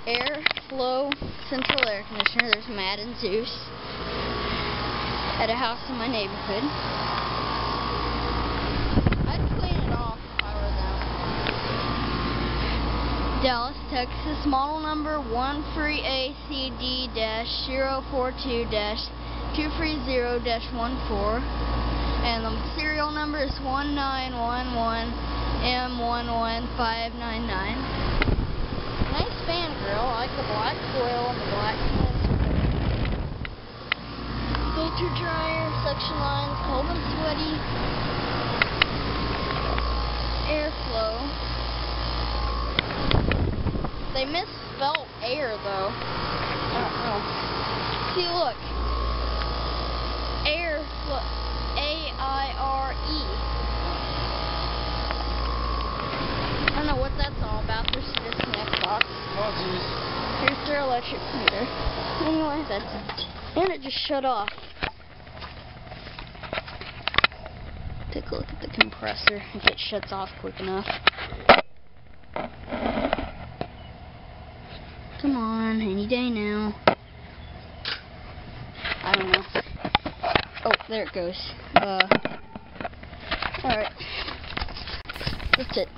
Aire-flo central air conditioner. There's Matt and Zeus at a house in my neighborhood. I'd clean it off if I were them. Dallas, Texas, model number 13ACD-042-230-14, and the serial number is 1911M11599. Nice fan grill. I like the black foil and the black filter dryer, suction lines, cold and sweaty, Aire-flo. They misspelled air though. I don't know. See, look. Aire-flo. A-I-R-E. I don't know what that's all about. There's a disconnect box. Oh, jeez. Here's their electric meter. Anyway, that's it. And it just shut off. Take a look at the compressor if it shuts off quick enough. Come on, any day now. I don't know. Oh, there it goes. Alright. That's it.